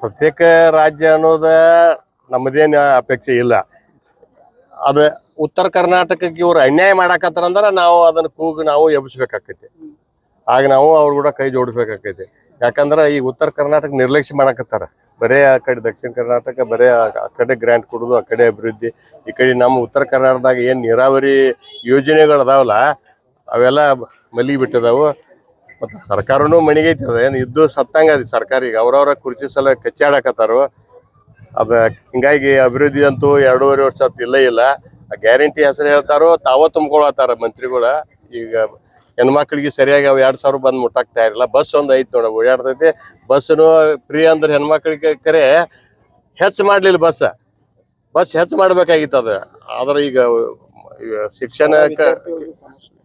ಪ್ರತ್ಯೇಕ ರಾಜ್ಯ ಅನ್ನೋದ ನಮ್ಮದೇನು ಅಪೇಕ್ಷೆ ಇಲ್ಲ. ಅದು ಉತ್ತರ ಕರ್ನಾಟಕಕ್ಕೆ ಇವ್ರು ಅನ್ಯಾಯ ಮಾಡಾಕತ್ತಾರಂದ್ರೆ ನಾವು ಅದನ್ನ ಕೂಗು ನಾವು ಎಬ್ಬಿಸ್ಬೇಕಾಕೈತಿ. ಆಗ ನಾವು ಅವ್ರು ಕೂಡ ಕೈ ಜೋಡಿಸ್ಬೇಕಾಕೈತಿ. ಯಾಕಂದ್ರೆ ಈಗ ಉತ್ತರ ಕರ್ನಾಟಕ ನಿರ್ಲಕ್ಷ್ಯ ಮಾಡಾಕತ್ತಾರ. ಬರೇ ಆ ಕಡೆ ದಕ್ಷಿಣ ಕರ್ನಾಟಕ ಬರೇ ಆ ಕಡೆ ಗ್ರ್ಯಾಂಟ್ ಕೊಡೋದು, ಆ ಕಡೆ ಅಭಿವೃದ್ಧಿ. ಈ ಕಡೆ ನಮ್ಮ ಉತ್ತರ ಕರ್ನಾಟಕದಾಗ ಏನು ನೀರಾವರಿ ಯೋಜನೆಗಳು ಅದಾವಲ್ಲ ಅವೆಲ್ಲ ಮಲಿಗೆ ಬಿಟ್ಟಿದಾವು. ಮತ್ತು ಸರ್ಕಾರನೂ ಮಣಿಗೈತಿ. ಅದ ಏನು ಇದ್ದು ಸತ್ತಂಗ ಅದ ಸರ್ಕಾರ. ಈಗ ಅವ್ರವ್ರ ಕುರ್ಚಿ ಸಲ ಕಚ್ಚಾಡಕತ್ತಾರು. ಅದ ಹಿಂಗಾಗಿ ಅಭಿವೃದ್ಧಿ ಅಂತೂ 2.5 ವರ್ಷ ಇಲ್ಲ. ಆ ಗ್ಯಾರಂಟಿ ಹೆಸರು ಹೇಳ್ತಾರೋ ತಾವ ತುಂಬ್ಕೊಳತ್ತಾರ ಮಂತ್ರಿಗಳ. ಈಗ ಹೆಣ್ಮಕ್ಳಿಗೆ ಸರಿಯಾಗಿ ಅವು 2,000 ಬಂದು ಮುಟ್ಟಾಕ್ತಾ ಇರಲಿಲ್ಲ. ಬಸ್ ಒಂದು ಐತಿ ನೋಡ, ಓಡಾಡ್ತೈತಿ. ಬಸ್ನು ಫ್ರೀ ಅಂದ್ರೆ ಹೆಣ್ಮಕ್ಳಿಗೆ ಕರೆ ಹೆಚ್ಚು ಮಾಡ್ಲಿಲ್ಲ. ಬಸ್ ಹೆಚ್ಚು ಮಾಡ್ಬೇಕಾಗಿತ್ತು ಅದು. ಆದ್ರೆ ಈಗ ಶಿಕ್ಷಣ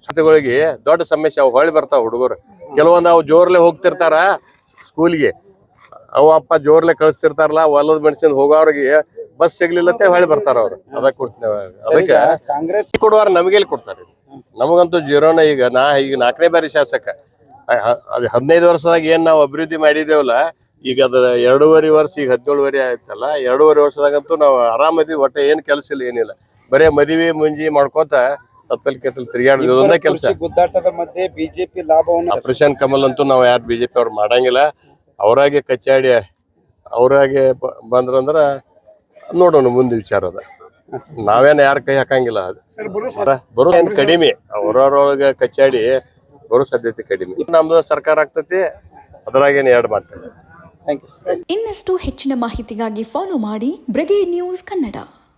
ಶಾಲೆಗಳಿಗೆ ದೊಡ್ಡ ಸಮಸ್ಯೆ. ಅವು ಹೊಳ್ಳಿ ಬರ್ತಾವ ಹುಡುಗರು. ಕೆಲವೊಂದು ಅವು ಜೋರ್ಲೆ ಹೋಗ್ತಿರ್ತಾರ ಸ್ಕೂಲ್ಗೆ. ಅವ ಅಪ್ಪ ಜೋರ್ಲೆ ಕಳಿಸ್ತಿರ್ತಾರಲ್ಲ, ಹೊಲದ ಮನುಷ್ಯನ್ ಹೋಗೋವ್ರಿಗೆ ಬಸ್ ಸಿಗ್ಲಿಲ್ಲತ್ತೆ ಹೊಳ್ಳಿ ಬರ್ತಾರ ಅವ್ರು. ಅದಕ್ಕೆ ಕಾಂಗ್ರೆಸ್ ಕೊಡುವಾರ ನಮಗೆಲ್ಲಿ ಕೊಡ್ತಾರೆ? ನಮಗಂತೂ ಜೀರೋನ. ಈಗ 4ನೇ ಬಾರಿ ಶಾಸಕ. ಅದು 15 ವರ್ಷದಾಗ ಏನ್ ನಾವು ಅಭಿವೃದ್ಧಿ ಮಾಡಿದೇವಲ್ಲ, ಈಗ ಅದ 2.5 ವರ್ಷ, ಈಗ 17 ಆಯ್ತಲ್ಲ. 2.5 ವರ್ಷದಾಗಂತೂ ನಾವು ಆರಾಮದಿ. ಒಟ್ಟ ಏನ್ ಕೆಲಸ ಇಲ್ಲ, ಏನಿಲ್ಲ. ಬರೇ ಮದುವೆ ಮುಂಜಿ ಮಾಡ್ಕೋತ ತತ್ತಲ್ ಕೆತ್ತಲ್ ತಿರುಗಾಡೋದು ಒಂದೇ ಕೆಲಸ. ಗುದ್ದಾಟದ ಮಧ್ಯೆ ಬಿಜೆಪಿ ಲಾಭವನ್ನು ಆಪರೇಷನ್ ಕಮಲ್ ಅಂತೂ ನಾವು ಯಾರು ಬಿಜೆಪಿ ಅವ್ರು ಮಾಡಂಗಿಲ್ಲ. ಅವರಾಗೆ ಕಚ್ಚಾಡಿ ಅವರಾಗೆ ಬಂದ್ರಂದ್ರ ನೋಡೋಣ ಮುಂದೆ ವಿಚಾರ ಅದ. ನಾವೇನು ಯಾರ ಕೈ ಹಾಕಂಗಿಲ್ಲ. ಬರೋ ಏನ್ ಕಡಿಮೆ, ಅವ್ರವ್ರೊಳಗೆ ಕಚ್ಚಾಡಿ ಬರೋ ಸಾಧ್ಯತೆ ಕಡಿಮೆ. ನಮ್ದು ಸರ್ಕಾರ ಆಗ್ತತಿ, ಅದ್ರಾಗೇನು ಎರಡು ಮಾಡ್ತೇವೆ. ಇನ್ನಷ್ಟು ಹೆಚ್ಚಿನ ಮಾಹಿತಿಗಾಗಿ ಫಾಲೋ ಮಾಡಿ ಬ್ರಿಗೇಡ್ ನ್ಯೂಸ್ ಕನ್ನಡ.